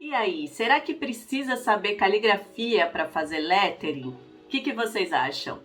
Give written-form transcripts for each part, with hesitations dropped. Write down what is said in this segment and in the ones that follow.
E aí, será que precisa saber caligrafia para fazer lettering? O que vocês acham?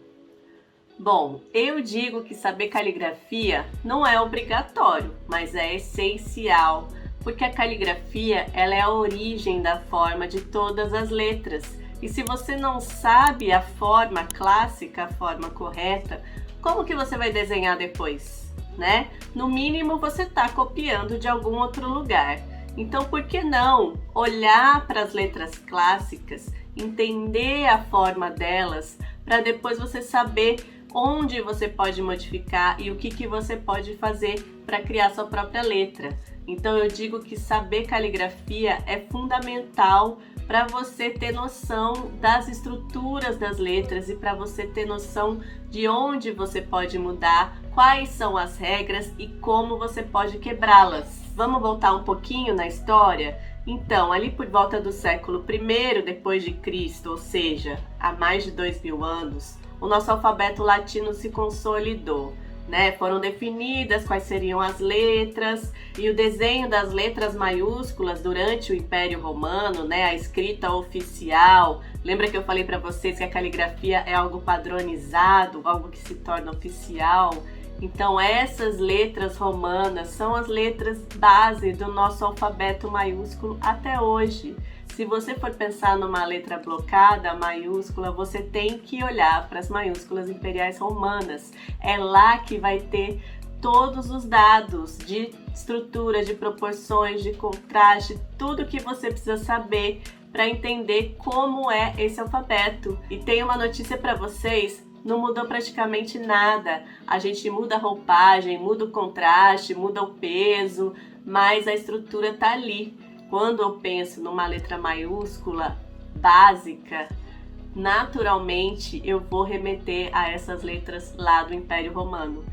Bom, eu digo que saber caligrafia não é obrigatório, mas é essencial, porque a caligrafia ela é a origem da forma de todas as letras. E se você não sabe a forma clássica, a forma correta, como que você vai desenhar depois, né? No mínimo você está copiando de algum outro lugar. Então, por que não olhar para as letras clássicas, entender a forma delas, para depois você saber onde você pode modificar e o que você pode fazer para criar sua própria letra. Então eu digo que saber caligrafia é fundamental para você ter noção das estruturas das letras e para você ter noção de onde você pode mudar, quais são as regras e como você pode quebrá-las. Vamos voltar um pouquinho na história? Então, ali por volta do século I depois de Cristo, ou seja, há mais de 2000 anos, o nosso alfabeto latino se consolidou, né? Foram definidas quais seriam as letras e o desenho das letras maiúsculas durante o Império Romano, né? A escrita oficial. Lembra que eu falei para vocês que a caligrafia é algo padronizado, algo que se torna oficial? Então essas letras romanas são as letras base do nosso alfabeto maiúsculo até hoje. Se você for pensar numa letra blocada, maiúscula, você tem que olhar para as maiúsculas imperiais romanas. É lá que vai ter todos os dados de estrutura, de proporções, de contraste, tudo que você precisa saber para entender como é esse alfabeto. E tem uma notícia para vocês: não mudou praticamente nada. A gente muda a roupagem, muda o contraste, muda o peso, mas a estrutura tá ali. Quando eu penso numa letra maiúscula básica, naturalmente eu vou remeter a essas letras lá do Império Romano.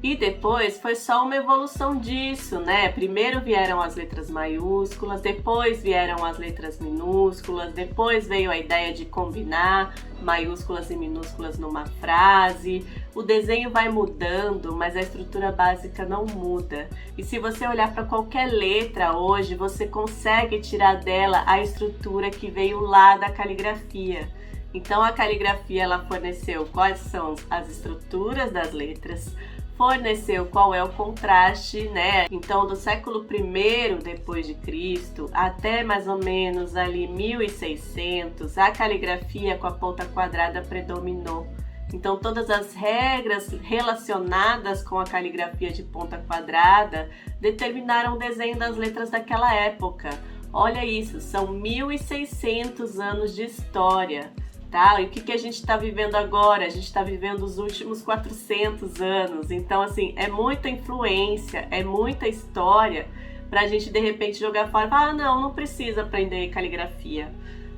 E depois foi só uma evolução disso, né? Primeiro vieram as letras maiúsculas, depois vieram as letras minúsculas, depois veio a ideia de combinar maiúsculas e minúsculas numa frase. O desenho vai mudando, mas a estrutura básica não muda. E se você olhar para qualquer letra hoje, você consegue tirar dela a estrutura que veio lá da caligrafia. Então a caligrafia ela forneceu quais são as estruturas das letras, forneceu qual é o contraste, né? Então, do século I depois de Cristo até mais ou menos ali 1600, a caligrafia com a ponta quadrada predominou. Então, todas as regras relacionadas com a caligrafia de ponta quadrada determinaram o desenho das letras daquela época. Olha isso, são 1600 anos de história. Tá? E o que a gente está vivendo agora? A gente está vivendo os últimos 400 anos. Então, assim, é muita influência, é muita história para a gente, de repente, jogar fora e falar: não precisa aprender caligrafia,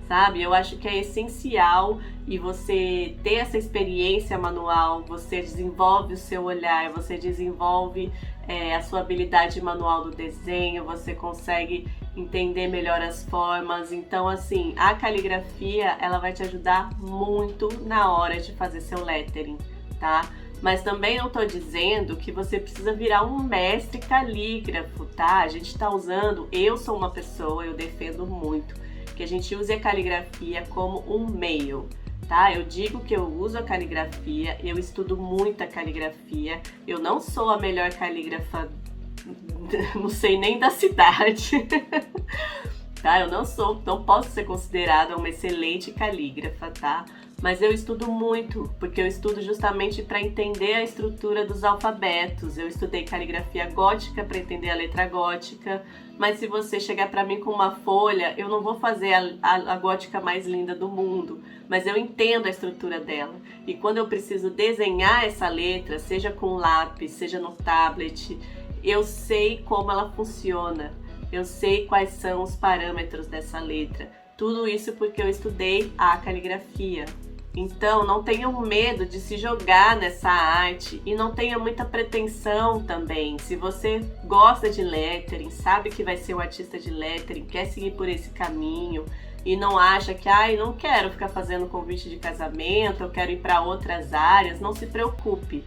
sabe? Eu acho que é essencial e você ter essa experiência manual, você desenvolve o seu olhar, você desenvolve a sua habilidade manual do desenho, você consegue entender melhor as formas. Então, assim, a caligrafia, ela vai te ajudar muito na hora de fazer seu lettering, tá? Mas também não tô dizendo que você precisa virar um mestre calígrafo, tá? A gente tá usando, eu sou uma pessoa, eu defendo muito que a gente use a caligrafia como um meio, tá? Eu digo que eu uso a caligrafia, eu estudo muita caligrafia, eu não sou a melhor calígrafa, não sei nem da cidade, tá? Eu não posso ser considerada uma excelente calígrafa, tá? Mas eu estudo muito, porque eu estudo justamente para entender a estrutura dos alfabetos. Eu estudei caligrafia gótica para entender a letra gótica, mas se você chegar para mim com uma folha, eu não vou fazer a gótica mais linda do mundo, mas eu entendo a estrutura dela. E quando eu preciso desenhar essa letra, seja com lápis, seja no tablet, eu sei como ela funciona, eu sei quais são os parâmetros dessa letra. Tudo isso porque eu estudei a caligrafia. Então, não tenham medo de se jogar nessa arte e não tenha muita pretensão também. Se você gosta de lettering, sabe que vai ser um artista de lettering, quer seguir por esse caminho e não acha que, não quero ficar fazendo convite de casamento, eu quero ir para outras áreas, não se preocupe,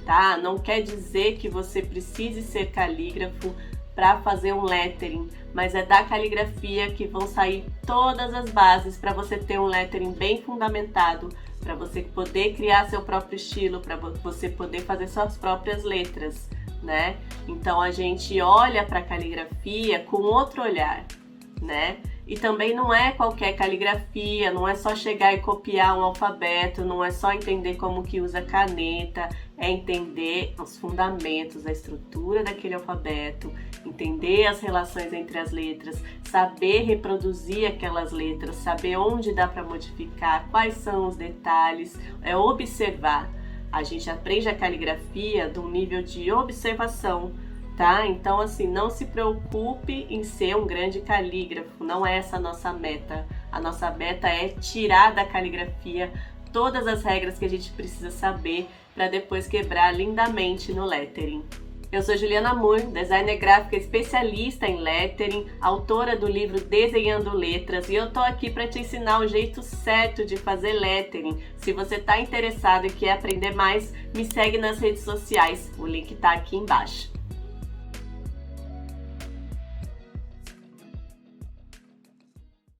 tá? Não quer dizer que você precise ser calígrafo para fazer um lettering, mas é da caligrafia que vão sair todas as bases para você ter um lettering bem fundamentado, para você poder criar seu próprio estilo, para você poder fazer suas próprias letras, né? Então a gente olha para a caligrafia com outro olhar, né? E também não é qualquer caligrafia, não é só chegar e copiar um alfabeto, não é só entender como que usa caneta, é entender os fundamentos, a estrutura daquele alfabeto, entender as relações entre as letras, saber reproduzir aquelas letras, saber onde dá para modificar, quais são os detalhes, é observar. A gente aprende a caligrafia de um nível de observação, tá? Então, assim, não se preocupe em ser um grande calígrafo, não é essa a nossa meta. A nossa meta é tirar da caligrafia todas as regras que a gente precisa saber para depois quebrar lindamente no lettering. Eu sou Juliana Moore, designer gráfica especialista em lettering, autora do livro Desenhando Letras, e eu tô aqui para te ensinar o jeito certo de fazer lettering. Se você tá interessado e quer aprender mais, me segue nas redes sociais, o link tá aqui embaixo.